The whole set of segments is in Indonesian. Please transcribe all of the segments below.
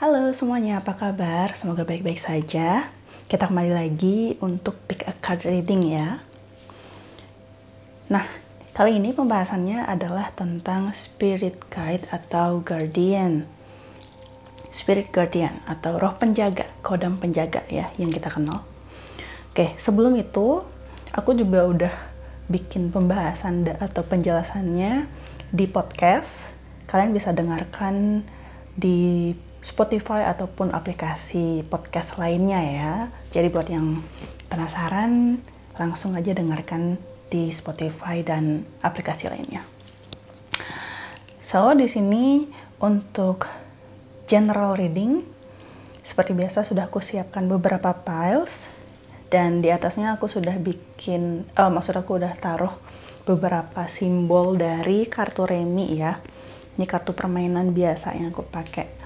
Halo semuanya, apa kabar? Semoga baik-baik saja. Kita kembali lagi untuk pick a card reading ya. Nah, kali ini pembahasannya adalah tentang spirit guide atau guardian. Spirit guardian atau roh penjaga, kodam penjaga ya yang kita kenal. Oke, sebelum itu aku juga udah bikin pembahasan atau penjelasannya di podcast. Kalian bisa dengarkan di Spotify ataupun aplikasi podcast lainnya ya. Jadi buat yang penasaran, langsung aja dengarkan di Spotify dan aplikasi lainnya. So, di sini untuk general reading, seperti biasa sudah aku siapkan beberapa piles dan di atasnya aku sudah aku udah taruh beberapa simbol dari kartu remi ya. Ini kartu permainan biasa yang aku pakai.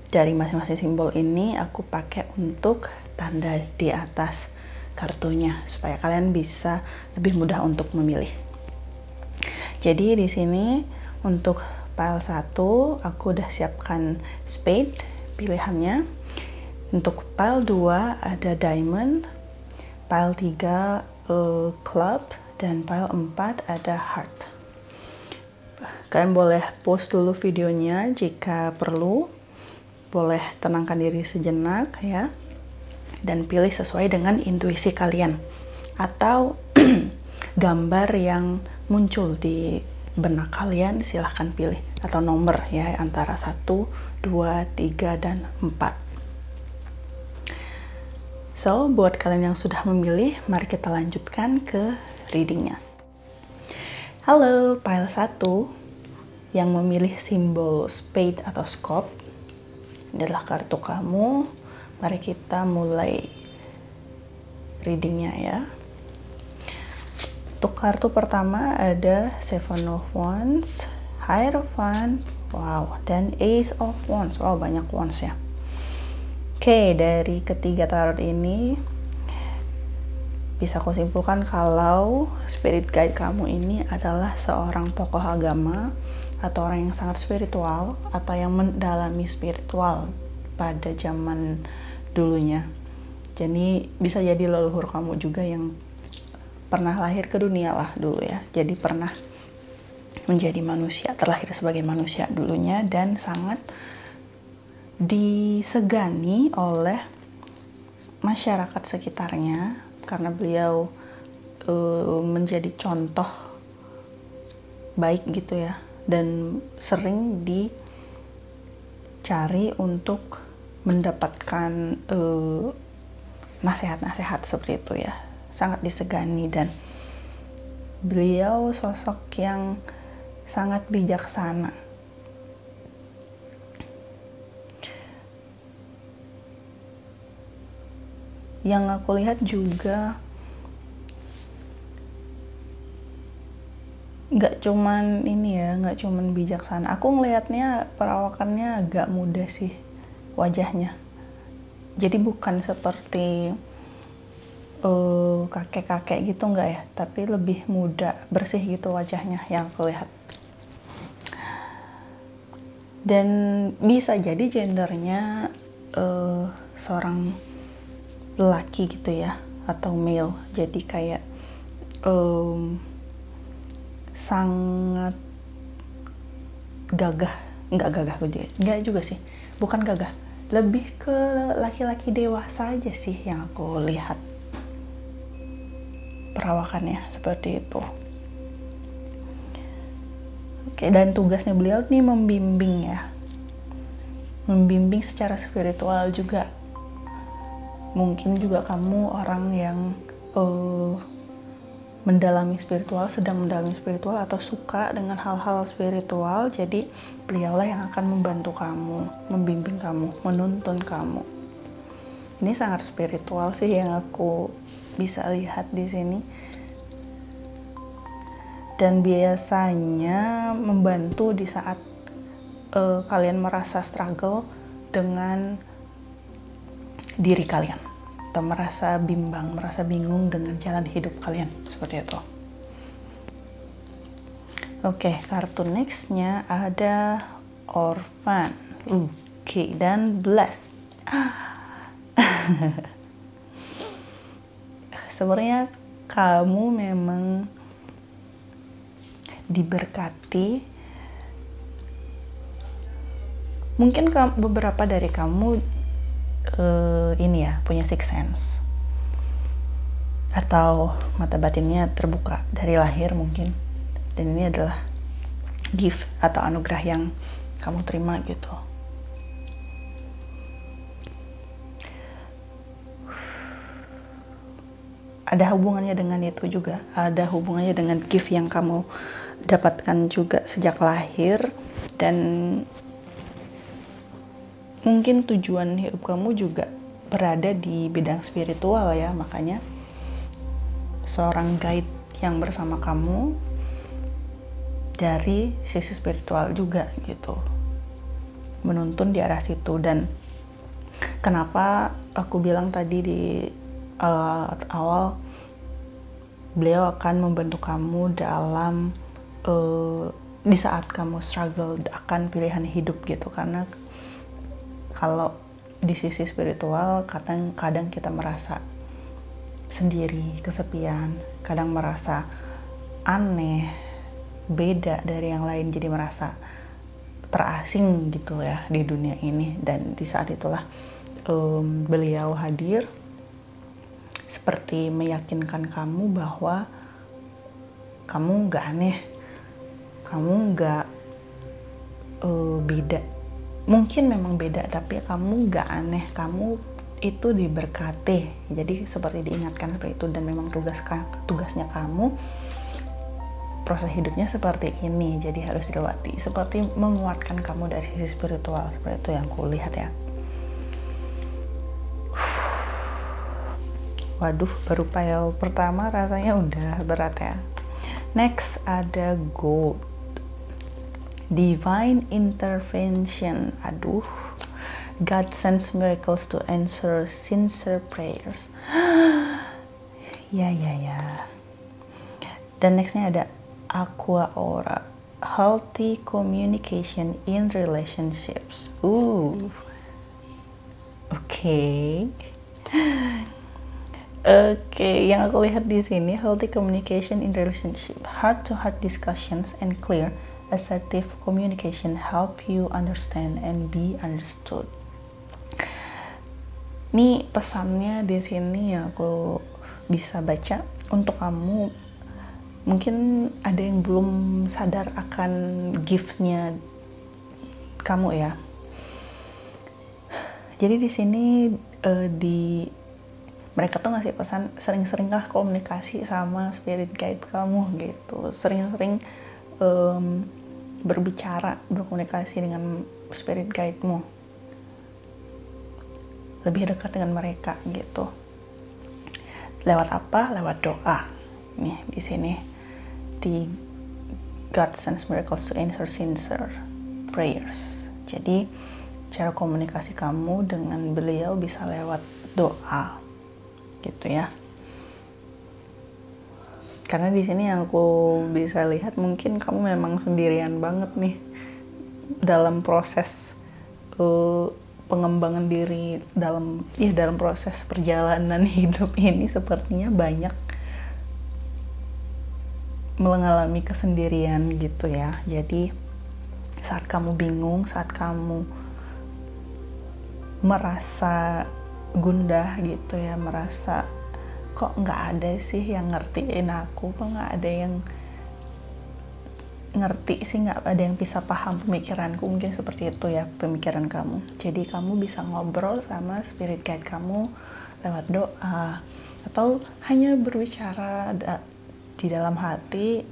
Dari masing-masing simbol ini aku pakai untuk tanda di atas kartunya supaya kalian bisa lebih mudah untuk memilih. Jadi di sini untuk pile 1 aku udah siapkan spade pilihannya. Untuk pile 2 ada diamond, pile 3 club, dan pile 4 ada heart. Kalian boleh pause dulu videonya jika perlu. Boleh tenangkan diri sejenak ya. Dan pilih sesuai dengan intuisi kalian. Atau gambar yang muncul di benak kalian silahkan pilih. Atau nomor ya antara 1, 2, 3, dan 4. So, buat kalian yang sudah memilih, mari kita lanjutkan ke readingnya. Halo, pile 1 yang memilih simbol spade atau scope adalah kartu kamu. Mari kita mulai readingnya ya. Untuk kartu pertama ada Seven of Wands, Hierophant, wow, dan Ace of Wands. Wow, banyak wands ya. Oke, dari ketiga tarot ini bisa aku simpulkan kalau spirit guide kamu ini adalah seorang tokoh agama atau orang yang sangat spiritual atau yang mendalami spiritual pada zaman dulunya. Jadi bisa jadi leluhur kamu juga yang pernah lahir ke dunia lah dulu ya. Jadi pernah menjadi manusia, terlahir sebagai manusia dulunya dan sangat disegani oleh masyarakat sekitarnya karena beliau menjadi contoh baik gitu ya, dan sering dicari untuk mendapatkan nasihat-nasihat seperti itu ya. Sangat disegani dan beliau sosok yang sangat bijaksana. Yang aku lihat juga nggak cuman ini ya, nggak cuman bijaksana. Aku ngelihatnya perawakannya agak muda sih wajahnya. Jadi bukan seperti kakek-kakek gitu nggak ya, tapi lebih muda, bersih gitu wajahnya yang aku lihat. Dan bisa jadi gendernya seorang lelaki gitu ya, atau male. Jadi kayak sangat gagah, enggak juga sih, bukan gagah, lebih ke laki-laki dewasa aja sih yang aku lihat perawakannya seperti itu. Oke, dan tugasnya beliau nih membimbing ya, membimbing secara spiritual juga. Mungkin juga kamu orang yang mendalami spiritual, sedang mendalami spiritual atau suka dengan hal-hal spiritual. Jadi beliaulah yang akan membantu kamu, membimbing kamu, menuntun kamu. Ini sangat spiritual sih yang aku bisa lihat di sini. Dan biasanya membantu di saat kalian merasa struggle dengan diri kalian atau merasa bimbang, merasa bingung dengan jalan hidup kalian, seperti itu. Oke, kartu nextnya ada Orphan. Oke, dan blessed. Sebenarnya kamu memang diberkati. Mungkin beberapa dari kamu ini ya, punya sixth sense atau mata batinnya terbuka dari lahir mungkin, dan ini adalah gift atau anugerah yang kamu terima gitu. Ada hubungannya dengan itu juga, ada hubungannya dengan gift yang kamu dapatkan juga sejak lahir, dan mungkin tujuan hidup kamu juga berada di bidang spiritual ya, makanya seorang guide yang bersama kamu dari sisi spiritual juga gitu, menuntun di arah situ. Dan kenapa aku bilang tadi di awal, beliau akan membantu kamu dalam di saat kamu struggle akan pilihan hidup gitu. Karena kalau di sisi spiritual kadang kita merasa sendiri, kesepian, kadang merasa aneh, beda dari yang lain, jadi merasa terasing gitu ya di dunia ini. Dan di saat itulah beliau hadir seperti meyakinkan kamu bahwa kamu nggak aneh, kamu nggak beda. Mungkin memang beda, tapi kamu nggak aneh, kamu itu diberkati. Jadi seperti diingatkan seperti itu. Dan memang tugasnya kamu, proses hidupnya seperti ini, jadi harus dilewati. Seperti menguatkan kamu dari sisi spiritual, seperti itu yang kulihat ya. Waduh, baru file pertama rasanya udah berat ya. Next ada gold, divine intervention. Aduh, God sends miracles to answer sincere prayers. Ya. Dan nextnya ada aqua aura, healthy communication in relationships. Oke, yang aku lihat di sini, healthy communication in relationship, heart-to-heart discussions and clear, assertive communication help you understand and be understood. Ini pesannya di sini yang aku bisa baca untuk kamu. Mungkin ada yang belum sadar akan gift-nya kamu ya. Jadi di sini mereka tuh ngasih pesan, sering-seringlah komunikasi sama spirit guide kamu gitu. Sering-sering berkomunikasi dengan spirit guide-mu. Lebih dekat dengan mereka gitu. Lewat apa? Lewat doa. Nih di sini di God sends miracles to answer sincere prayers. Jadi cara komunikasi kamu dengan beliau bisa lewat doa gitu ya. Karena di sini yang aku bisa lihat, mungkin kamu memang sendirian banget nih dalam proses pengembangan diri, dalam proses perjalanan hidup ini. Sepertinya banyak mengalami kesendirian gitu ya. Jadi saat kamu bingung, saat kamu merasa gundah gitu ya, merasa kok nggak ada sih yang ngertiin aku, kok nggak ada yang ngerti sih, nggak ada yang bisa paham pemikiranku, mungkin seperti itu ya pemikiran kamu. Jadi kamu bisa ngobrol sama spirit guide kamu lewat doa, atau hanya berbicara di dalam hati,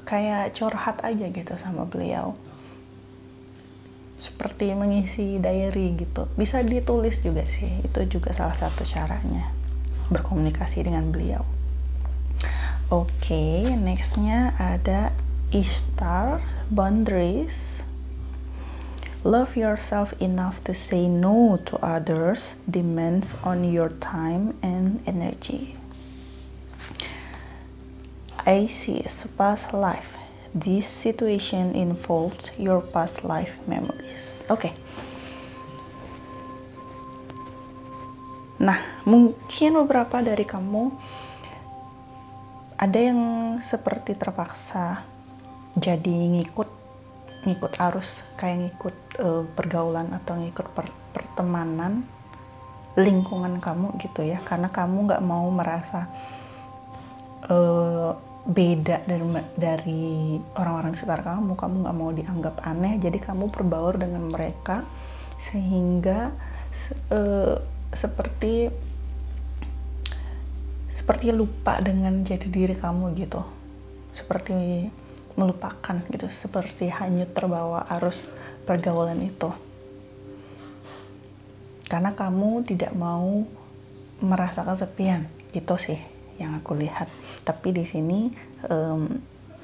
kayak curhat aja gitu sama beliau, seperti mengisi diary gitu. Bisa ditulis juga sih, itu juga salah satu caranya berkomunikasi dengan beliau. Oke, nextnya ada Ishtar, boundaries. Love yourself enough to say no to others' demands on your time and energy. I see a past life. This situation involves your past life memories. Oke, Nah, mungkin beberapa dari kamu ada yang seperti terpaksa jadi ngikut arus, kayak ngikut pergaulan atau ngikut pertemanan lingkungan kamu gitu ya, karena kamu nggak mau merasa beda dari orang-orang sekitar kamu nggak mau dianggap aneh, jadi kamu berbaur dengan mereka sehingga seperti lupa dengan jati diri kamu gitu, seperti melupakan gitu, seperti hanyut terbawa arus pergaulan itu, karena kamu tidak mau merasa kesepian. Itu sih yang aku lihat. Tapi di sini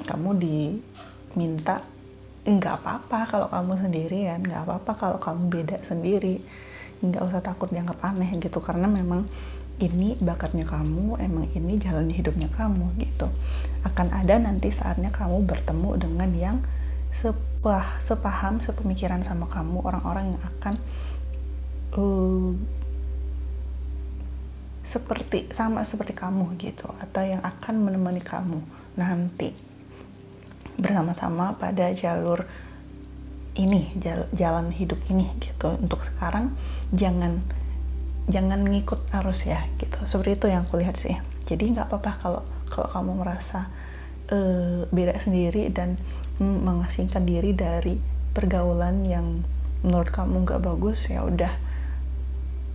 kamu diminta nggak apa-apa kalau kamu sendirian, nggak apa-apa kalau kamu beda sendiri, nggak usah takut dianggap aneh gitu, karena memang ini bakatnya kamu, emang ini jalan hidupnya kamu gitu. Akan ada nanti saatnya kamu bertemu dengan yang sepaham, sepemikiran sama kamu, orang-orang yang akan sama seperti kamu gitu, atau yang akan menemani kamu nanti bersama-sama pada jalur ini, jalan hidup ini gitu. Untuk sekarang jangan ngikut arus ya gitu, seperti itu yang aku lihat sih. Jadi nggak apa-apa kalau kamu merasa beda sendiri dan mengasingkan diri dari pergaulan yang menurut kamu nggak bagus. Ya udah,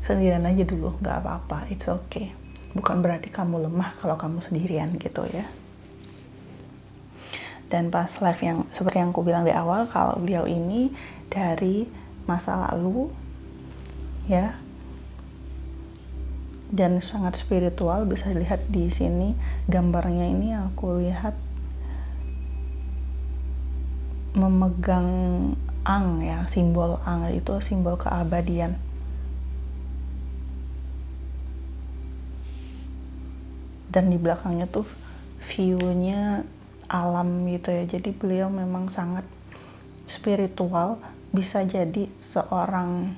sendirian aja dulu, nggak apa-apa, it's okay. Bukan berarti kamu lemah kalau kamu sendirian gitu ya. Dan pas live yang seperti yang aku bilang di awal, kalau beliau ini dari masa lalu ya, dan sangat spiritual. Bisa dilihat di sini gambarnya, ini aku lihat memegang ang ya, simbol ang itu simbol keabadian. Dan di belakangnya tuh view-nya alam gitu ya. Jadi beliau memang sangat spiritual, bisa jadi seorang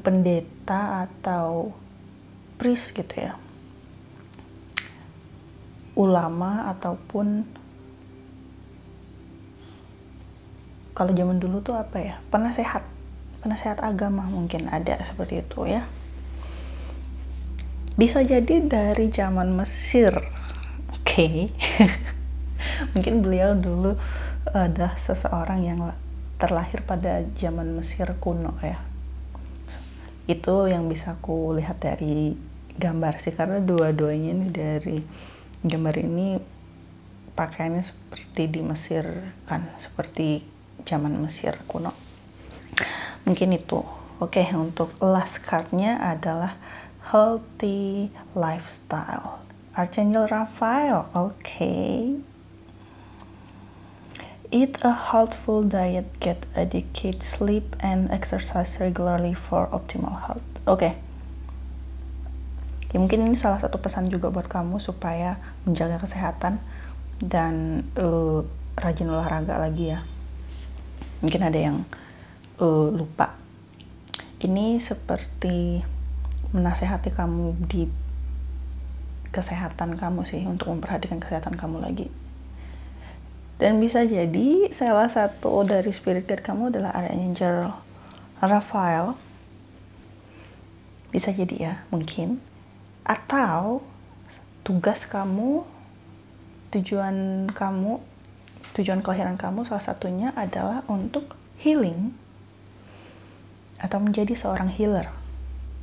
pendeta atau priest gitu ya, ulama, ataupun kalau zaman dulu tuh apa ya, penasehat agama, mungkin ada seperti itu ya. Bisa jadi dari zaman Mesir, oke. Mungkin beliau dulu adalah seseorang yang terlahir pada zaman Mesir kuno ya. Itu yang bisa aku lihat dari gambar sih, karena dua-duanya ini dari gambar ini pakaiannya seperti di Mesir kan, seperti zaman Mesir kuno. Mungkin itu. Oke, untuk last card-nya adalah healthy lifestyle. Archangel Raphael. Oke. Eat a healthful diet, get adequate sleep, and exercise regularly for optimal health. Oke. Ya, mungkin ini salah satu pesan juga buat kamu supaya menjaga kesehatan dan rajin olahraga lagi ya. Mungkin ada yang lupa. Ini seperti menasehati kamu di kesehatan kamu sih, untuk memperhatikan kesehatan kamu lagi. Dan bisa jadi salah satu dari spirit guide kamu adalah Archangel Raphael. Bisa jadi ya, mungkin. Atau tugas kamu, tujuan kelahiran kamu salah satunya adalah untuk healing atau menjadi seorang healer.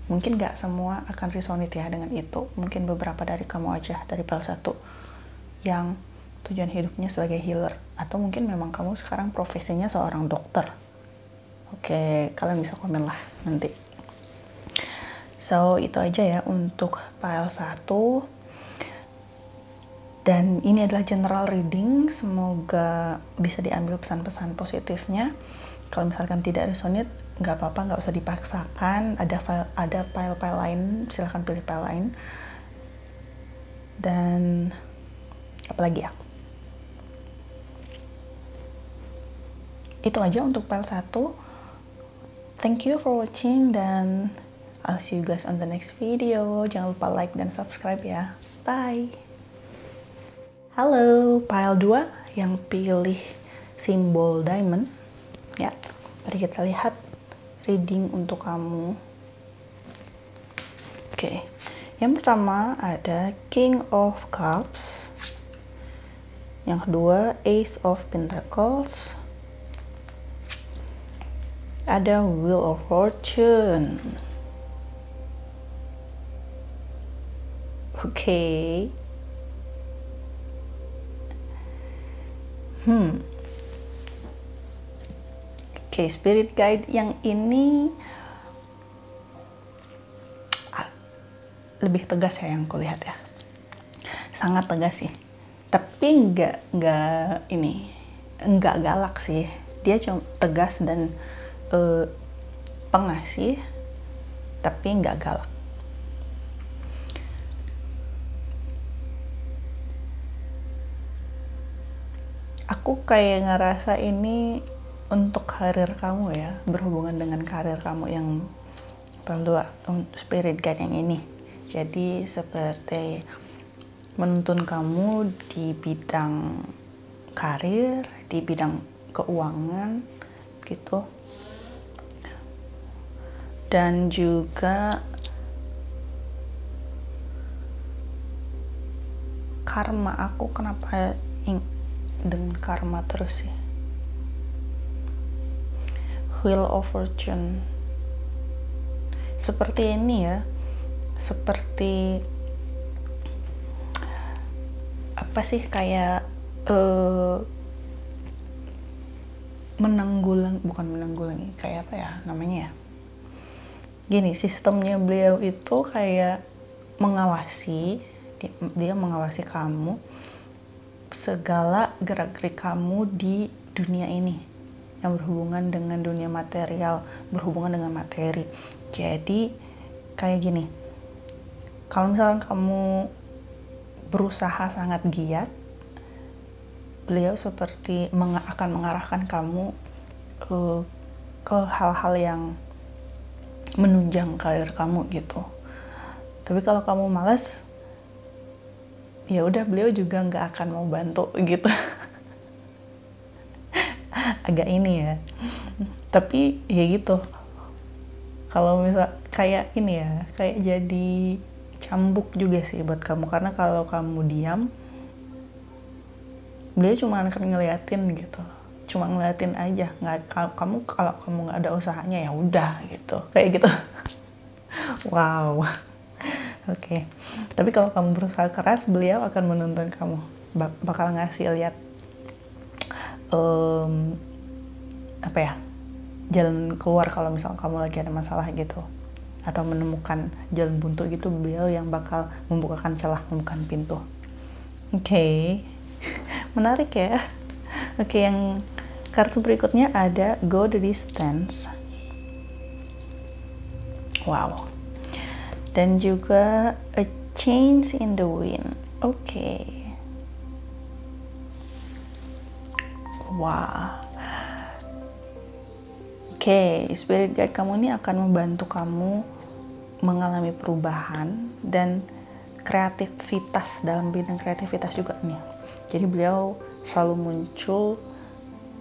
Mungkin gak semua akan resonate ya dengan itu. Mungkin beberapa dari kamu aja, dari PL 1 yang tujuan hidupnya sebagai healer. Atau mungkin memang kamu sekarang profesinya seorang dokter. Oke, kalian bisa komen lah nanti. So, itu aja ya untuk PL 1. Dan ini adalah general reading. Semoga bisa diambil pesan-pesan positifnya. Kalau misalkan tidak resonate, nggak apa-apa, nggak usah dipaksakan. Ada file-file lain, silahkan pilih file lain. Dan apalagi ya, itu aja untuk file 1. Thank you for watching, dan I'll see you guys on the next video. Jangan lupa like dan subscribe ya. Bye. Halo, pile 2 yang pilih simbol diamond. Ya, mari kita lihat reading untuk kamu. Oke, yang pertama ada King of Cups. Yang kedua Ace of Pentacles. Ada Wheel of Fortune. Oke. Oke, spirit guide yang ini lebih tegas ya yang kulihat ya. Sangat tegas sih. Tapi nggak galak sih. Dia cuma tegas dan pengasih, tapi nggak galak. Aku kayak ngerasa ini untuk karir kamu ya, berhubungan dengan karir kamu yang perlu spirit guide yang ini. Jadi seperti menuntun kamu di bidang karir, di bidang keuangan gitu. Dan juga karma, aku kenapa dengan karma terus sih. Wheel of Fortune seperti ini ya, seperti apa sih, kayak bukan menanggulangi, kayak apa ya namanya ya, gini, sistemnya beliau itu kayak mengawasi, dia mengawasi kamu segala gerak-gerik kamu di dunia ini yang berhubungan dengan dunia material, berhubungan dengan materi. Jadi kayak gini, kalau misalnya kamu berusaha sangat giat, beliau seperti akan mengarahkan kamu ke hal-hal yang menunjang karir kamu gitu. Tapi kalau kamu malas, ya udah, beliau juga nggak akan mau bantu gitu. Agak ini ya, tapi ya gitu. Kalau misal kayak ini ya, kayak jadi cambuk juga sih buat kamu, karena kalau kamu diam, beliau cuma akan ngeliatin gitu, cuma ngeliatin aja. Kalau kamu nggak ada usahanya, ya udah gitu, kayak gitu. Wow. Oke. Tapi kalau kamu berusaha keras, beliau akan menuntun kamu, bakal ngasih lihat apa ya, jalan keluar kalau misal kamu lagi ada masalah gitu, atau menemukan jalan buntu gitu. Beliau yang bakal membukakan celah, membukakan pintu. Oke. Menarik ya. Oke, yang kartu berikutnya ada Go the Distance. Wow. Dan juga A Change in the Wind. Oke. Wow. Oke, spirit guide kamu ini akan membantu kamu mengalami perubahan dan kreativitas, dalam bidang kreativitas juga nih. Jadi beliau selalu muncul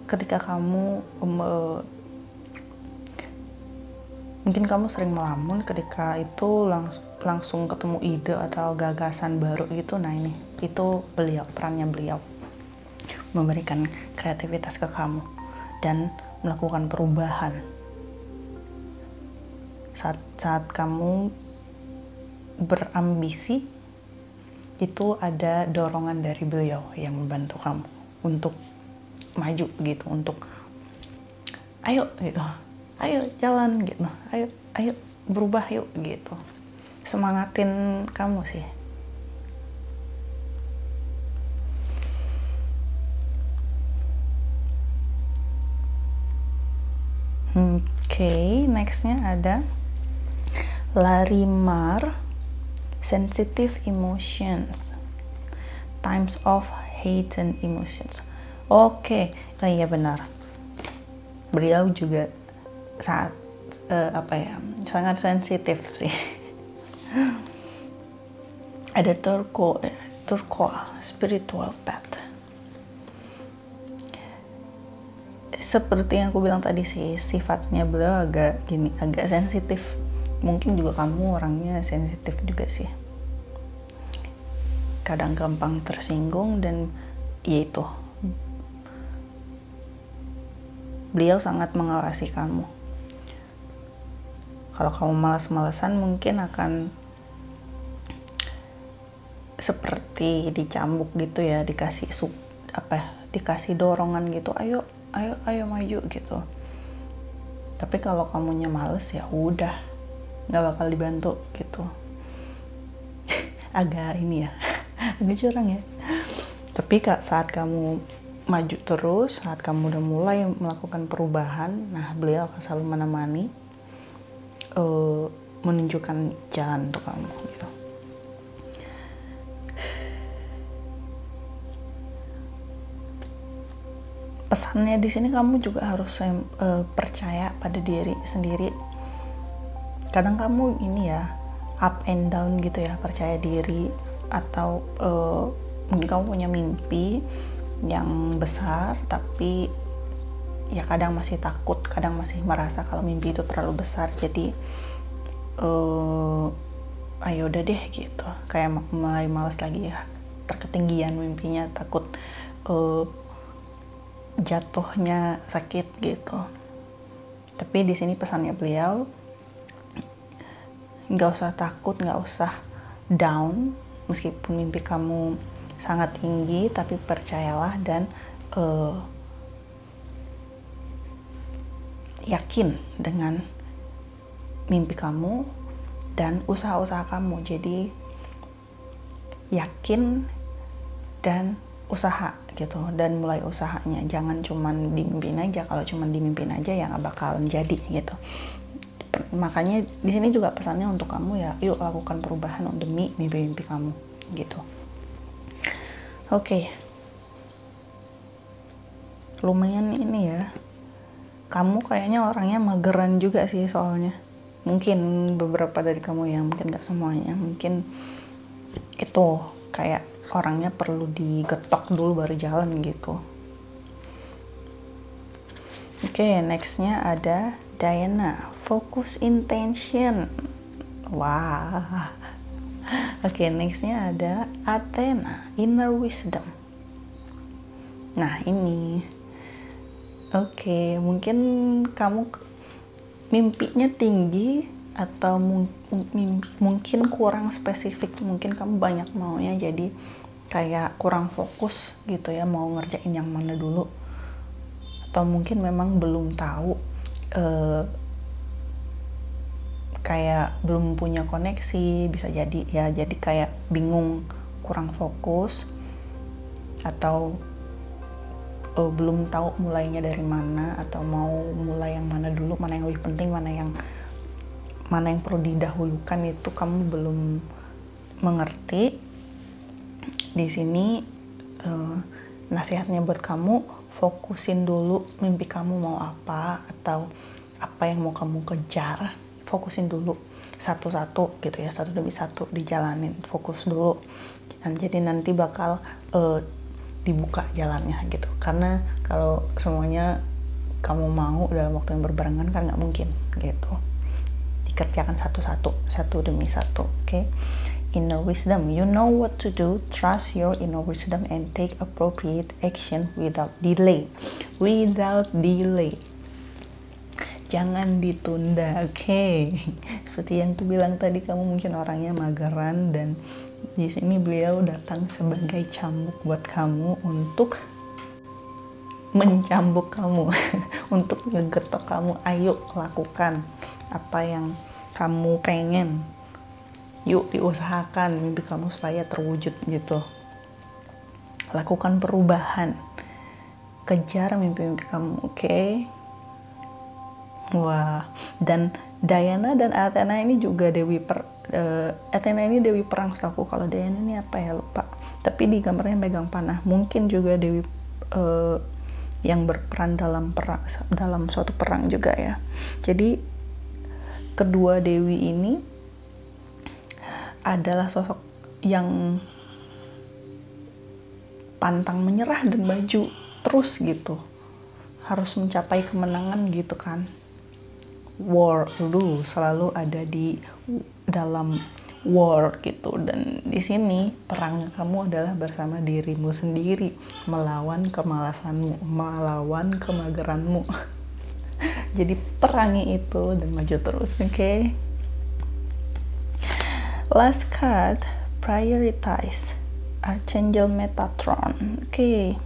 ketika kamu mungkin kamu sering melamun, ketika itu langsung ketemu ide atau gagasan baru gitu. Nah ini, itu beliau, perannya beliau memberikan kreativitas ke kamu dan melakukan perubahan. Saat kamu berambisi, itu ada dorongan dari beliau yang membantu kamu untuk maju gitu, untuk ayo gitu, ayo jalan gitu, ayo berubah yuk gitu, semangatin kamu sih. Oke, nextnya ada Larimar, Sensitive Emotions, Times of Hidden Emotions. Oke, iya benar. Beliau juga saat apa ya, sangat sensitif sih. Ada turquoise spiritual path. Seperti yang aku bilang tadi sih, sifatnya beliau agak sensitif. Mungkin juga kamu orangnya sensitif juga sih. Kadang gampang tersinggung, dan yaitu beliau sangat mengawasi kamu. Kalau kamu malas-malasan mungkin akan seperti dicambuk gitu ya, dikasih dorongan gitu, ayo maju gitu. Tapi kalau kamunya males, ya udah, nggak bakal dibantu gitu. Agak ini ya, agak curang ya. Tapi saat kamu maju terus, saat kamu udah mulai melakukan perubahan, nah beliau akan selalu menemani, menunjukkan jalan untuk kamu gitu. Pesannya di sini, kamu juga harus percaya pada diri sendiri. Kadang kamu ini ya, up and down gitu ya, percaya diri, atau mungkin kamu punya mimpi yang besar, tapi ya kadang masih takut, kadang masih merasa kalau mimpi itu terlalu besar, jadi ayo udah deh gitu, kayak mulai malas lagi ya, terketinggian mimpinya, takut jatuhnya sakit gitu. Tapi di sini pesannya beliau, nggak usah takut, nggak usah down, meskipun mimpi kamu sangat tinggi, tapi percayalah dan yakin dengan mimpi kamu dan usaha-usaha kamu. Jadi yakin dan usaha gitu, dan mulai usahanya. Jangan cuman dimimpin aja. Kalau cuman dimimpin aja ya nggak bakalan jadi gitu. Makanya di sini juga pesannya untuk kamu ya, yuk lakukan perubahan demi mimpi-mimpi kamu gitu. Oke. Lumayan ini ya. Kamu kayaknya orangnya mageran juga sih soalnya. Mungkin beberapa dari kamu ya, mungkin gak semuanya. Mungkin itu kayak orangnya perlu digetok dulu baru jalan gitu. Oke, nextnya ada Diana, focus intention. Wah. Oke, nextnya ada Athena, inner wisdom. Nah ini, oke, mungkin kamu mimpinya tinggi, atau mungkin kurang spesifik. Mungkin kamu banyak maunya, jadi kayak kurang fokus gitu ya, mau ngerjain yang mana dulu. Atau mungkin memang belum tahu, kayak belum punya koneksi, bisa jadi ya, jadi kayak bingung, kurang fokus, atau belum tahu mulainya dari mana, atau mau mulai yang mana dulu, mana yang lebih penting, mana yang perlu didahulukan, itu kamu belum mengerti. Di sini nasihatnya buat kamu, fokusin dulu mimpi kamu mau apa, atau apa yang mau kamu kejar, fokusin dulu satu-satu gitu ya, satu demi satu dijalanin, fokus dulu. Dan jadi nanti bakal dibuka jalannya gitu. Karena kalau semuanya kamu mau dalam waktu yang berbarengan kan nggak mungkin gitu. Dikerjakan satu-satu, satu demi satu. Oke. Inner wisdom, you know what to do, trust your inner wisdom and take appropriate action without delay. Jangan ditunda, oke. Seperti yang aku bilang tadi, kamu mungkin orangnya mageran, dan di sini beliau datang sebagai cambuk buat kamu, untuk mencambuk kamu, untuk ngegetok kamu. Ayo lakukan apa yang kamu pengen. Yuk diusahakan mimpi kamu supaya terwujud gitu. Lakukan perubahan. Kejar mimpi-mimpi kamu, oke? Wah, dan Diana dan Athena ini juga Athena ini dewi perang setahu. Kalau Diana ini apa ya, lupa. Tapi di gambarnya megang panah. Mungkin juga dewi yang berperan dalam suatu perang juga ya. Jadi kedua dewi ini adalah sosok yang pantang menyerah dan maju terus gitu, harus mencapai kemenangan gitu kan. War, lu selalu ada di dalam war gitu, dan di sini perang kamu adalah bersama dirimu sendiri, melawan kemalasanmu, melawan kemageranmu. Jadi perangi itu dan maju terus, oke? Last card, prioritize, Archangel Metatron. Oke.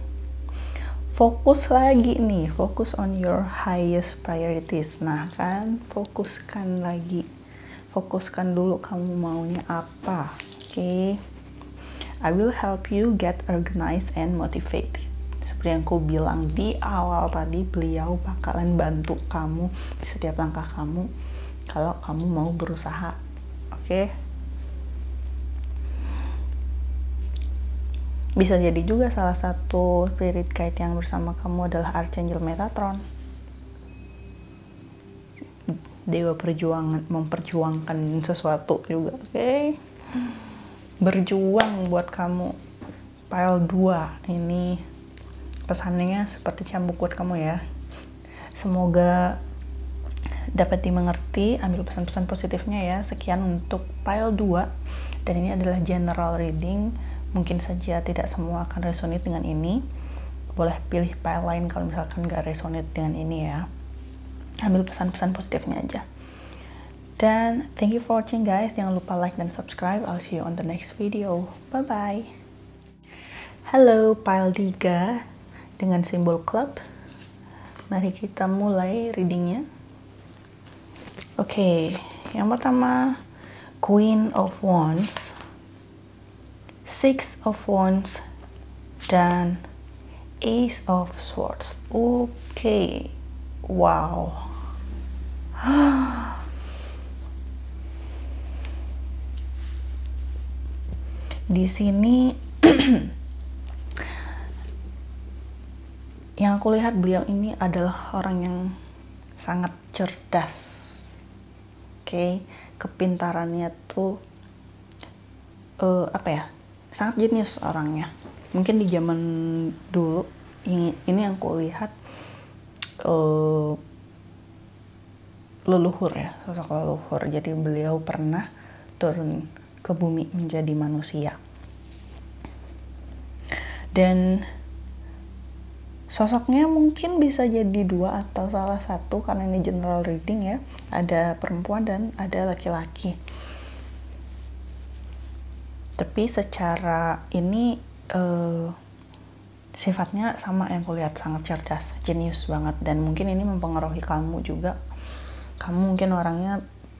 Fokus lagi nih, fokus on your highest priorities. Nah kan, fokuskan lagi, fokuskan dulu kamu maunya apa. Oke. I will help you get organized and motivated. Seperti yang aku bilang di awal tadi, beliau bakalan bantu kamu di setiap langkah kamu kalau kamu mau berusaha. Oke. Bisa jadi juga salah satu spirit guide yang bersama kamu adalah Archangel Metatron. Dewa perjuangan, memperjuangkan sesuatu juga, oke? Berjuang buat kamu. Pile 2 ini pesannya seperti cambuk buat kamu ya. Semoga dapat dimengerti, ambil pesan-pesan positifnya ya. Sekian untuk pile 2, dan ini adalah general reading. Mungkin saja tidak semua akan resonate dengan ini. Boleh pilih pile lain kalau misalkan gak resonate dengan ini ya. Ambil pesan-pesan positifnya aja. Dan thank you for watching guys. Jangan lupa like dan subscribe. I'll see you on the next video. Bye bye. Halo pile 3 dengan simbol club. Mari kita mulai readingnya. Oke, yang pertama Queen of Wands, Six of Wands, dan Ace of Swords. Oke, wow. Di sini yang aku lihat, beliau ini adalah orang yang sangat cerdas. Oke, kepintarannya tuh apa ya? Sangat jenius orangnya. Mungkin di zaman dulu ini yang aku lihat leluhur ya, sosok leluhur. Jadi beliau pernah turun ke bumi menjadi manusia. Dan sosoknya mungkin bisa jadi 2 atau salah satu, karena ini general reading ya. Ada perempuan dan ada laki-laki. Tapi secara ini sifatnya sama yang kulihat, sangat cerdas, jenius banget. Dan mungkin ini mempengaruhi kamu juga. Kamu mungkin orangnya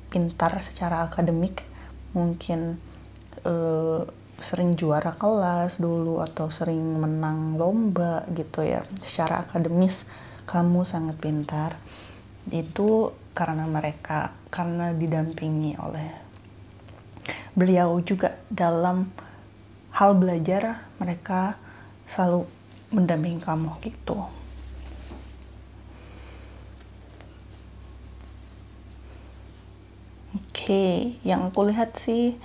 pintar secara akademik, mungkin sering juara kelas dulu atau sering menang lomba gitu ya. Secara akademis kamu sangat pintar. Itu karena didampingi oleh beliau juga. Dalam hal belajar mereka selalu mendampingi kamu gitu. Oke, yang aku lihat sih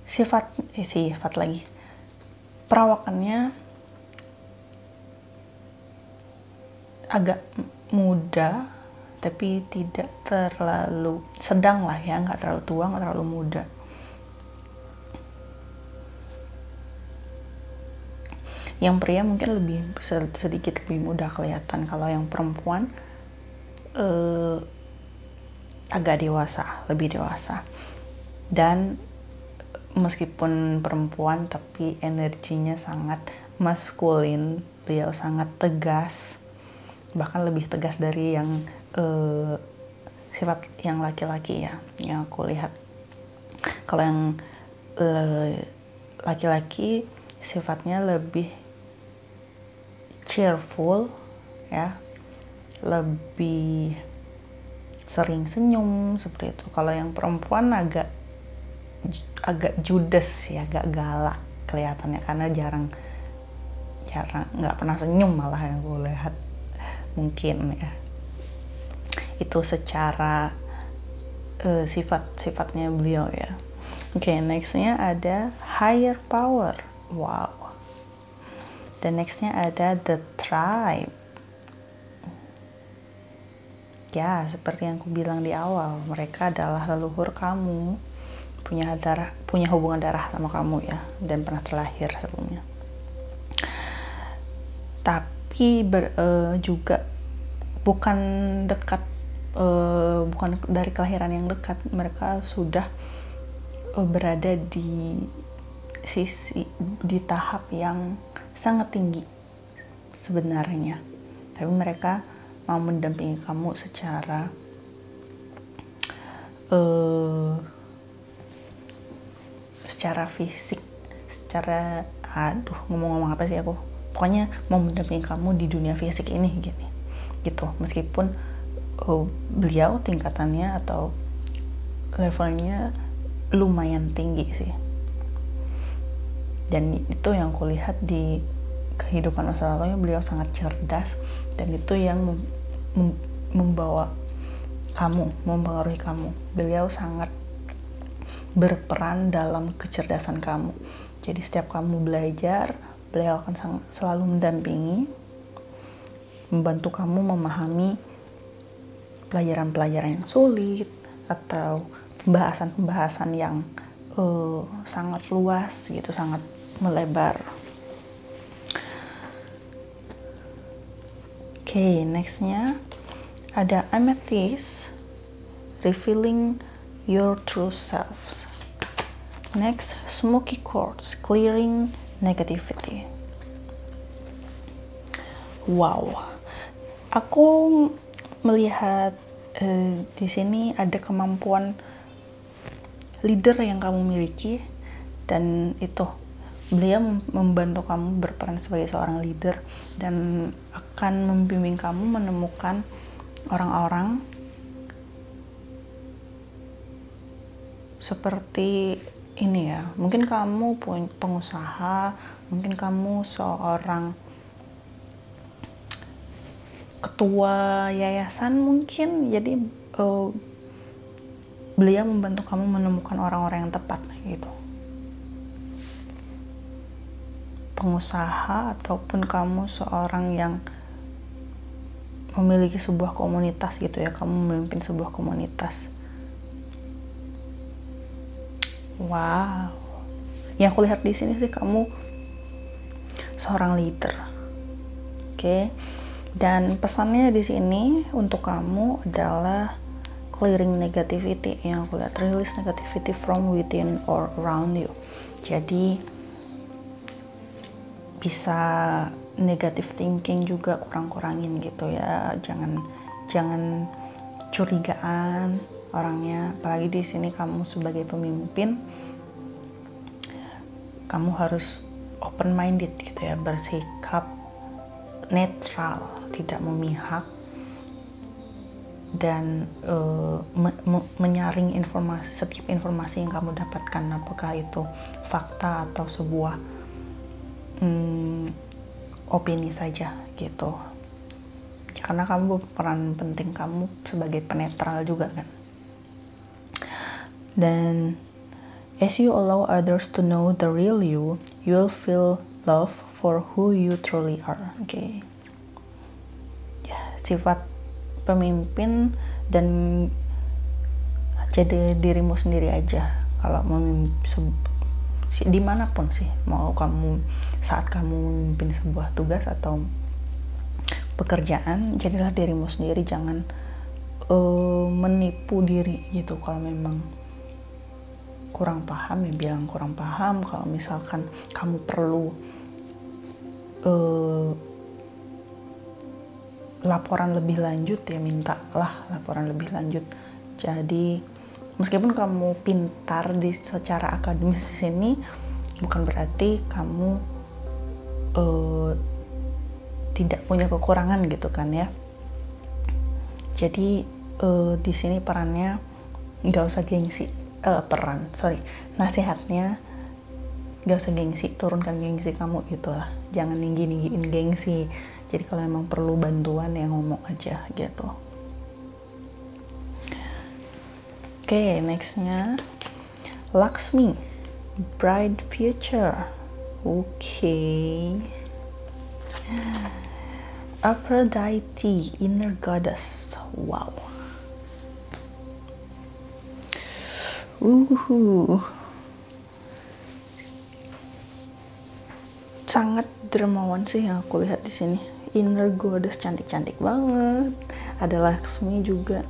sifat lagi, perawakannya agak muda tapi tidak terlalu sedang lah ya, nggak terlalu tua, nggak terlalu muda. Yang pria mungkin sedikit lebih muda kelihatan. Kalau yang perempuan agak dewasa, lebih dewasa. Dan meskipun perempuan tapi energinya sangat maskulin. Beliau sangat tegas, bahkan lebih tegas dari yang sifat yang laki-laki ya, yang aku lihat. Kalau yang laki-laki sifatnya lebih cheerful ya, lebih sering senyum seperti itu. Kalau yang perempuan agak judes ya, agak galak kelihatannya, karena jarang nggak pernah senyum malah yang gue lihat. mungkin ya. Itu secara sifat-sifatnya beliau ya. Oke, nextnya ada higher power. Wow. Dan nextnya ada the tribe. Ya, seperti yang aku bilang di awal, mereka adalah leluhur kamu, punya hubungan darah sama kamu ya, dan pernah terlahir sebelumnya. Tapi juga bukan dekat, bukan dari kelahiran yang dekat, mereka sudah berada di tahap yang sangat tinggi sebenarnya. Tapi mereka mau mendampingi kamu secara fisik, ngomong apa sih aku, pokoknya mau mendampingi kamu di dunia fisik ini gitu. Meskipun beliau tingkatannya atau levelnya lumayan tinggi sih, dan itu yang kulihat di kehidupan masa lalunya. Beliau sangat cerdas, dan itu yang mempengaruhi kamu. Beliau sangat berperan dalam kecerdasan kamu. Jadi setiap kamu belajar, beliau akan selalu mendampingi, membantu kamu memahami pelajaran-pelajaran yang sulit atau pembahasan-pembahasan yang sangat luas gitu, sangat melebar. Oke, nextnya ada amethyst, revealing your true self. Next, smoky quartz, clearing negativity. Wow, aku melihat di sini ada kemampuan leader yang kamu miliki, dan itu beliau membantu kamu berperan sebagai seorang leader dan akan membimbing kamu menemukan orang-orang seperti ini ya. Mungkin kamu pengusaha, mungkin kamu seorang ketua yayasan mungkin. Jadi beliau membantu kamu menemukan orang-orang yang tepat gitu. Pengusaha ataupun kamu seorang yang memiliki sebuah komunitas gitu ya, kamu memimpin sebuah komunitas. Wow, yang aku lihat di sini sih kamu seorang leader. Oke. Dan pesannya di sini untuk kamu adalah clearing negativity, yang aku lihat, release negativity from within or around you. Jadi bisa negative thinking juga kurang-kurangin gitu ya. Jangan curigaan orangnya, apalagi di sini kamu sebagai pemimpin, kamu harus open minded gitu ya, bersikap netral, tidak memihak, dan menyaring setiap informasi yang kamu dapatkan, apakah itu fakta atau sebuah opini saja gitu, karena kamu berperan penting, kamu sebagai penetral juga kan. Dan as you allow others to know the real you, you'll feel love for who you truly are. Oke. Ya, sifat pemimpin dan jadi dirimu sendiri aja. Kalau dimanapun sih, mau kamu saat kamu memimpin sebuah tugas atau pekerjaan, jadilah dirimu sendiri, jangan menipu diri gitu. Kalau memang kurang paham ya bilang kurang paham. Kalau misalkan kamu perlu laporan lebih lanjut ya mintalah laporan lebih lanjut. Jadi meskipun kamu pintar secara akademis di sini, bukan berarti kamu tidak punya kekurangan gitu kan ya. Jadi di sini perannya nggak usah gengsi, nasihatnya nggak usah gengsi, turunkan gengsi kamu gitulah. Jangan ninggiin gengsi, Jadi kalau emang perlu bantuan ya ngomong aja gitu. Oke, nextnya Lakshmi, bright future. Oke. Aphrodite, inner goddess. Wow. Sangat dermawan sih yang aku lihat di sini. Inner goddess, cantik-cantik banget. Ada Lakshmi juga.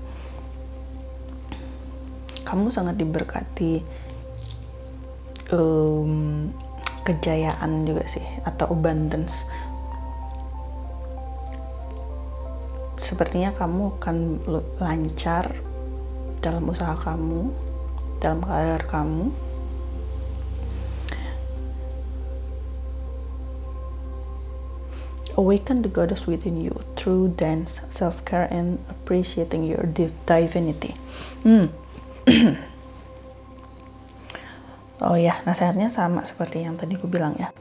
Kamu sangat diberkati kejayaan juga sih, atau abundance. Sepertinya kamu akan lancar dalam usaha kamu, dalam karir kamu. Awaken the goddess within you through dance, self-care, and appreciating your divinity. Oh ya, nasihatnya sama seperti yang tadi aku bilang ya.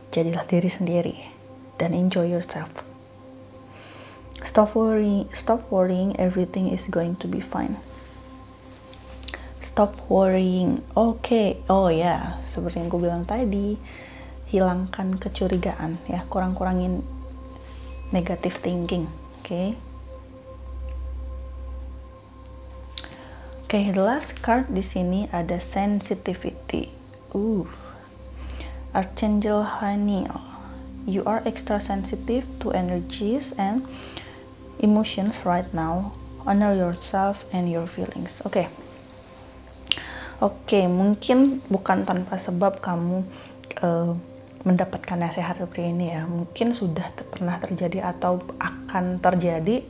Jadilah diri sendiri dan enjoy yourself. Stop worrying, everything is going to be fine. Stop worrying. Oke. Oh ya, seperti yang aku bilang tadi, hilangkan kecurigaan ya, kurangin negative thinking. Oke. Oke, the last card di sini ada sensitivity. Archangel Haniel. You are extra sensitive to energies and emotions right now. Honor yourself and your feelings. Oke, mungkin bukan tanpa sebab kamu mendapatkan nasihat seperti ini ya. Mungkin sudah pernah terjadi atau akan terjadi,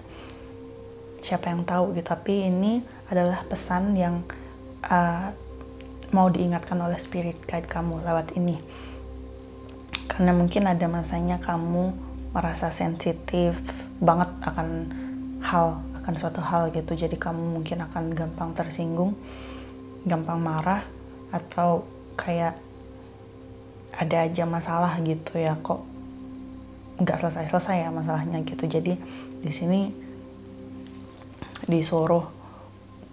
siapa yang tahu gitu. Tapi ini adalah pesan yang mau diingatkan oleh spirit guide kamu lewat ini. Karena mungkin ada masanya kamu merasa sensitif banget akan suatu hal gitu. Jadi kamu mungkin akan gampang tersinggung, gampang marah, atau kayak ada aja masalah gitu ya, kok nggak selesai ya masalahnya gitu. Jadi di sini disuruh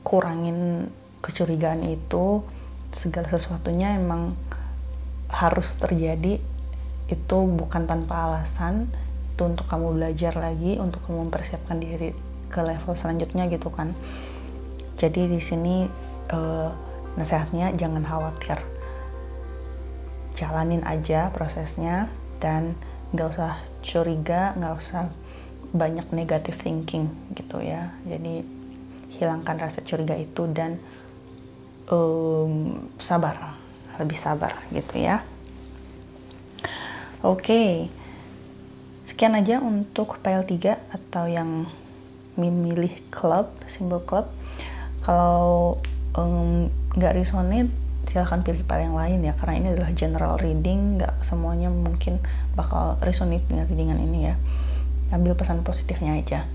kurangin kecurigaan itu. Segala sesuatunya emang harus terjadi, itu bukan tanpa alasan. Itu untuk kamu belajar lagi, untuk kamu mempersiapkan diri ke level selanjutnya gitu kan. Jadi di sini nasihatnya jangan khawatir, jalanin aja prosesnya dan nggak usah curiga, nggak usah banyak negative thinking gitu ya. Jadi hilangkan rasa curiga itu dan lebih sabar gitu ya. Oke, sekian aja untuk pile 3 atau yang memilih simbol club. Kalau nggak resonate, silahkan pilih pile yang lain ya, karena ini adalah general reading, nggak semuanya mungkin bakal resonate dengan readingan ini ya. Ambil pesan positifnya aja.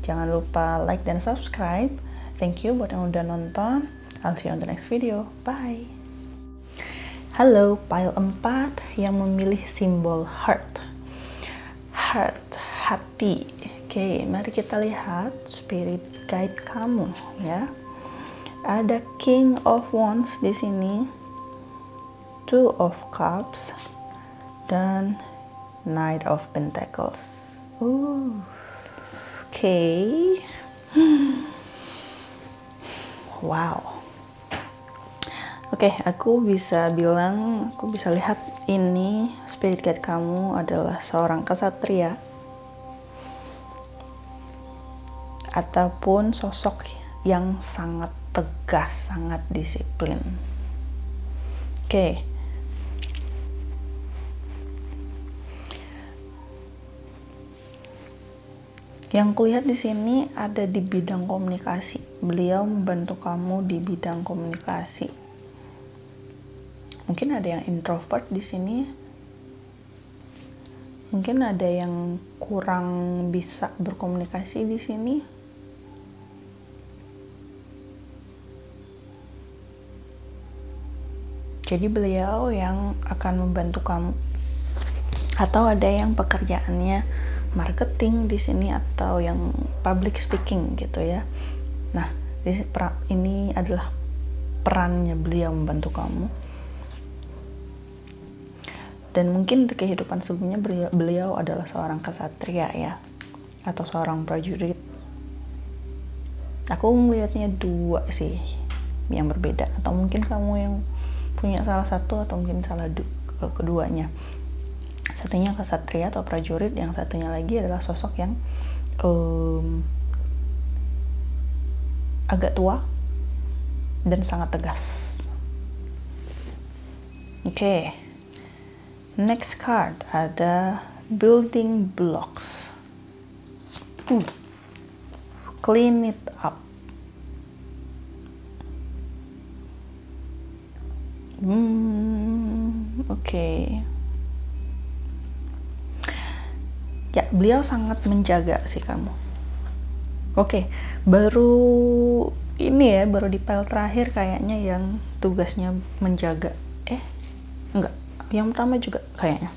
Jangan lupa like dan subscribe. Thank you buat yang udah nonton. I'll see you on the next video. Bye. Halo, pile 4 yang memilih simbol heart. Hati. Oke, mari kita lihat spirit guide kamu ya. Ada King of Wands di sini, Two of Cups, dan Knight of Pentacles. Oke. Wow. Oke, aku bisa lihat ini spirit guide kamu adalah seorang kesatria ataupun sosok yang sangat tegas, sangat disiplin. Oke. Yang kulihat di sini ada di bidang komunikasi. Beliau membantu kamu di bidang komunikasi. Mungkin ada yang introvert di sini. Mungkin ada yang kurang bisa berkomunikasi di sini. Jadi beliau yang akan membantu kamu. Atau ada yang pekerjaannya marketing di sini atau yang public speaking gitu ya. Nah, ini adalah perannya beliau membantu kamu. Dan mungkin di kehidupan sebelumnya beliau adalah seorang ksatria ya, atau seorang prajurit. Aku melihatnya dua sih yang berbeda, atau mungkin kamu yang punya salah satu atau mungkin salah keduanya. Satunya ksatria atau prajurit, yang satunya lagi adalah sosok yang agak tua dan sangat tegas. Oke. Next card ada building blocks. Clean it up. Oke. Ya, beliau sangat menjaga sih kamu. Oke, baru di pile terakhir kayaknya yang tugasnya menjaga. Enggak, yang pertama juga kayaknya.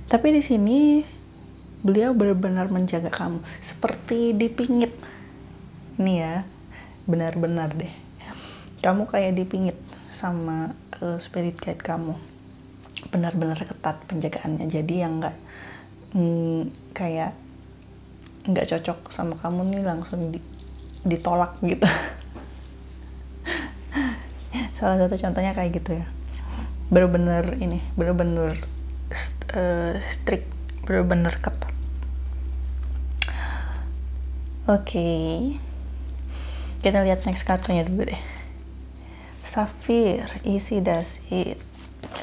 Tapi di sini beliau benar-benar menjaga kamu, seperti dipingit. Nih ya, benar-benar deh. Kamu kayak dipingit sama spirit guide kamu. Benar-benar ketat penjagaannya. Jadi yang kayak nggak cocok sama kamu nih langsung ditolak gitu. Salah satu contohnya kayak gitu ya. Bener-bener strict, bener-bener ketat. Oke. Kita lihat next kartunya dulu deh. Sapphire, easy does it.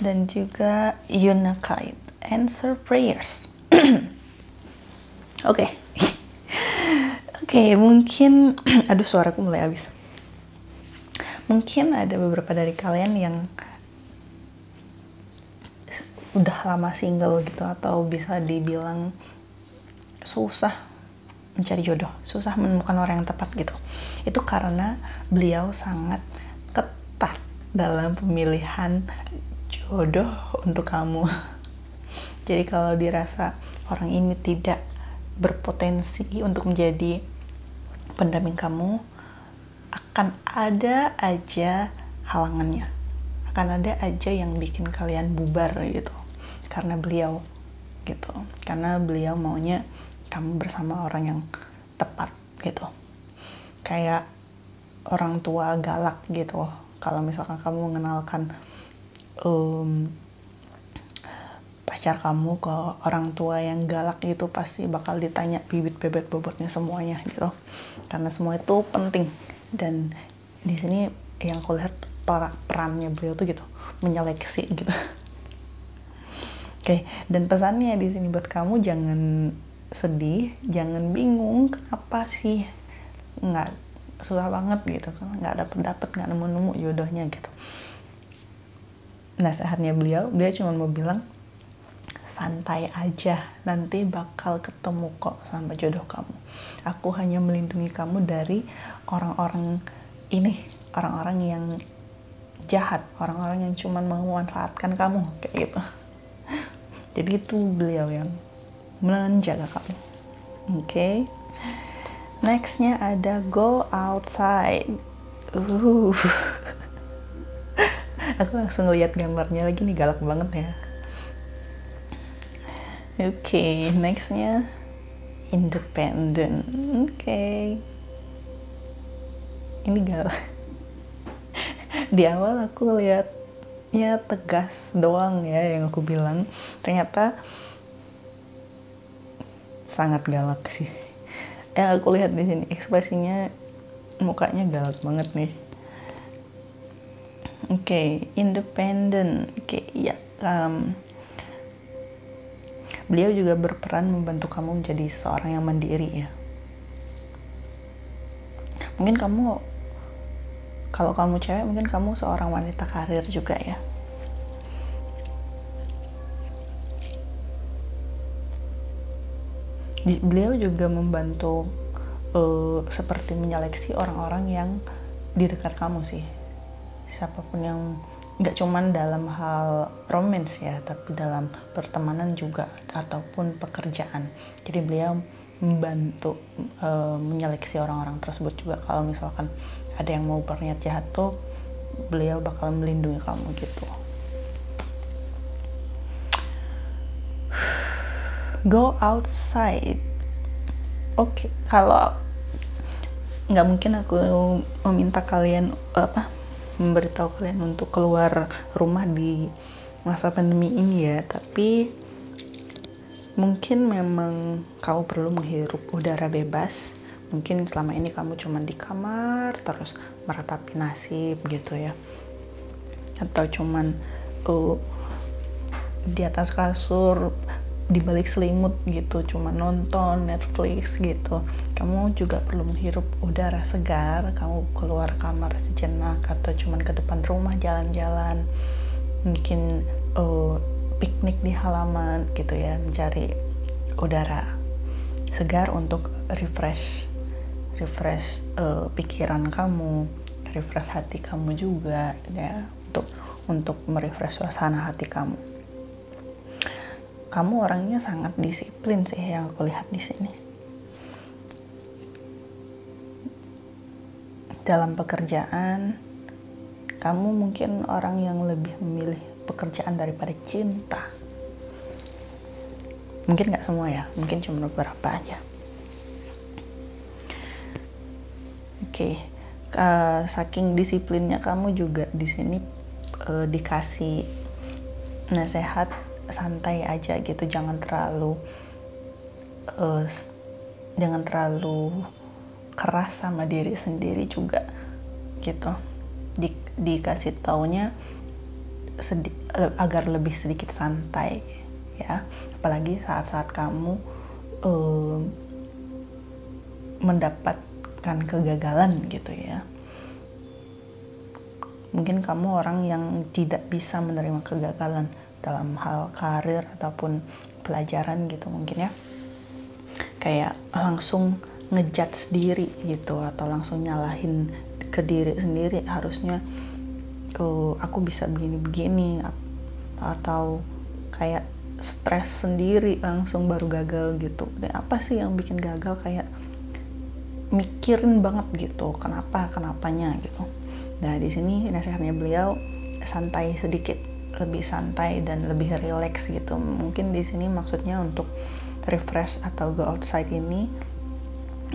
Dan juga Unakite, answer prayers. Oke, mungkin aduh suaraku mulai habis. Mungkin ada beberapa dari kalian yang udah lama single gitu, atau bisa dibilang susah mencari jodoh, susah menemukan orang yang tepat gitu. Itu karena beliau sangat ketat dalam pemilihan jodoh untuk kamu. Jadi kalau dirasa orang ini tidak berpotensi untuk menjadi pendamping kamu, akan ada aja halangannya, akan ada aja yang bikin kalian bubar gitu, karena beliau gitu, karena beliau maunya kamu bersama orang yang tepat gitu. Kayak orang tua galak gitu. Kalau misalkan kamu mengenalkan pacar kamu ke orang tua yang galak gitu, pasti bakal ditanya bibit bebek bobotnya semuanya gitu, karena semua itu penting. Dan di sini yang aku lihat perannya beliau tuh gitu, menyeleksi gitu. Oke, dan pesannya di sini buat kamu, jangan sedih, jangan bingung kenapa sih nggak, susah banget gitu kan, nggak dapet nggak nemu jodohnya gitu. Nasihatnya beliau cuma mau bilang santai aja, nanti bakal ketemu kok sama jodoh kamu. Aku hanya melindungi kamu dari orang-orang yang jahat, orang-orang yang cuma memanfaatkan kamu kayak gitu. Jadi itu beliau yang menjaga kamu. Oke. Nextnya ada go outside. Aku langsung lihat gambarnya lagi nih, galak banget ya. Oke, nextnya independent. Oke. Ini galak. Di awal aku lihatnya tegas doang ya yang aku bilang, ternyata sangat galak sih. Aku lihat di sini ekspresinya, mukanya galak banget nih. Oke, independent. Oke, ya. Beliau juga berperan membantu kamu menjadi seseorang yang mandiri ya. Mungkin kamu, kalau kamu cewek, mungkin kamu seorang wanita karir juga ya. Beliau juga membantu seperti menyeleksi orang-orang yang di dekat kamu sih. Siapapun yang nggak cuman dalam hal romance ya, tapi dalam pertemanan juga ataupun pekerjaan. Jadi beliau membantu menyeleksi orang-orang tersebut juga. Kalau misalkan ada yang mau berniat jahat tuh, beliau bakal melindungi kamu gitu. Go outside. Oke, kalau nggak mungkin aku meminta kalian memberitahu kalian untuk keluar rumah di masa pandemi ini ya, tapi mungkin memang kamu perlu menghirup udara bebas. Mungkin selama ini kamu cuma di kamar terus meratapi nasib gitu ya, atau cuman di atas kasur di balik selimut gitu, cuma nonton Netflix gitu. Kamu juga perlu menghirup udara segar. Kamu keluar kamar sejenak, atau cuman ke depan rumah jalan-jalan, mungkin piknik di halaman gitu ya, mencari udara segar untuk refresh pikiran kamu, refresh hati kamu juga ya, untuk merefresh suasana hati kamu. Kamu orangnya sangat disiplin sih yang aku lihat di sini. Dalam pekerjaan, kamu mungkin orang yang lebih memilih pekerjaan daripada cinta. Mungkin nggak semua ya, mungkin cuma beberapa aja. Oke, saking disiplinnya kamu juga di sini dikasih nasihat santai aja gitu, jangan terlalu keras sama diri sendiri juga gitu. Dikasih taunya agar lebih sedikit santai ya, apalagi saat-saat kamu mendapatkan kegagalan gitu ya. Mungkin kamu orang yang tidak bisa menerima kegagalan dalam hal karir ataupun pelajaran gitu mungkin ya, kayak langsung ngejudge diri gitu, atau langsung nyalahin ke diri sendiri, harusnya aku bisa begini-begini, atau kayak stres sendiri langsung baru gagal gitu. Dan apa sih yang bikin gagal, kayak mikirin banget gitu kenapanya gitu. Nah di sini nasihatnya beliau santai sedikit, lebih santai dan lebih relax gitu. Mungkin di sini maksudnya untuk refresh atau go outside ini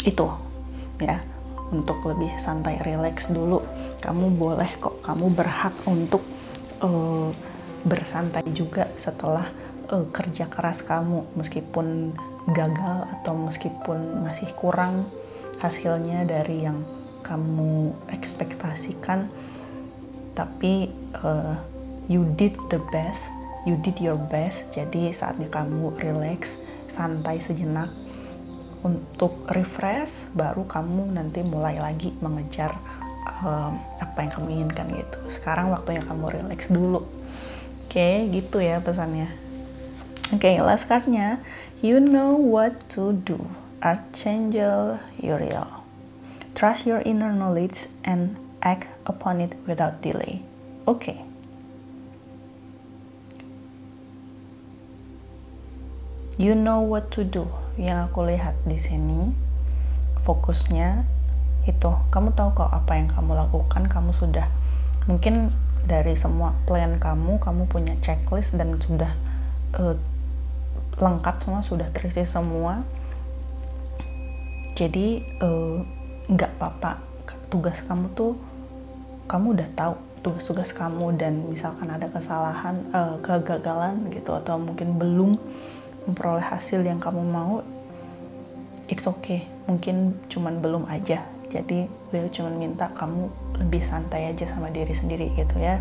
itu ya, untuk lebih santai relax dulu. Kamu boleh kok, kamu berhak untuk bersantai juga setelah kerja keras kamu, meskipun gagal atau meskipun masih kurang hasilnya dari yang kamu ekspektasikan, tapi you did your best. Jadi saatnya kamu relax, santai sejenak untuk refresh, baru kamu nanti mulai lagi mengejar apa yang kamu inginkan gitu. Sekarang waktunya kamu relax dulu. Oke, gitu ya pesannya. Oke, last cardnya, you know what to do, Archangel Uriel. Trust your inner knowledge and act upon it without delay. Oke. You know what to do. Yang aku lihat di sini, fokusnya itu, kamu tahu kok apa yang kamu lakukan. Kamu sudah, mungkin dari semua plan kamu punya checklist dan sudah lengkap semua, sudah terisi semua. Jadi nggak apa-apa, tugas kamu tuh kamu udah tahu tugas-tugas kamu, dan misalkan ada kesalahan, kegagalan gitu, atau mungkin belum memperoleh hasil yang kamu mau, it's okay, mungkin cuman belum aja. Jadi beliau cuman minta kamu lebih santai aja sama diri sendiri gitu ya.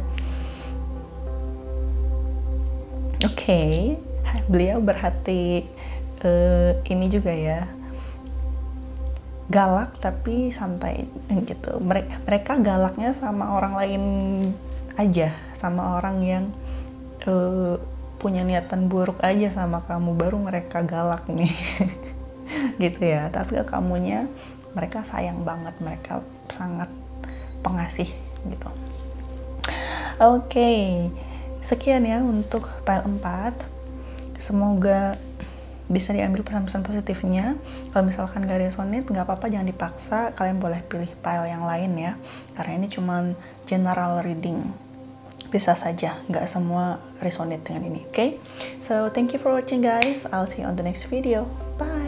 Oke, beliau berhati ini juga ya, galak tapi santai gitu. Mereka galaknya sama orang lain aja, sama orang yang punya niatan buruk aja sama kamu, baru mereka galak nih gitu ya. Tapi ke kamunya mereka sayang banget, mereka sangat pengasih gitu. Oke, sekian ya untuk file 4. Semoga bisa diambil pesan-pesan positifnya. Kalau misalkan gak resonate, nggak apa-apa, jangan dipaksa. Kalian boleh pilih file yang lain ya, karena ini cuman general reading. Bisa saja nggak semua resonate dengan ini. Okay, so thank you for watching guys. I'll see you on the next video. Bye.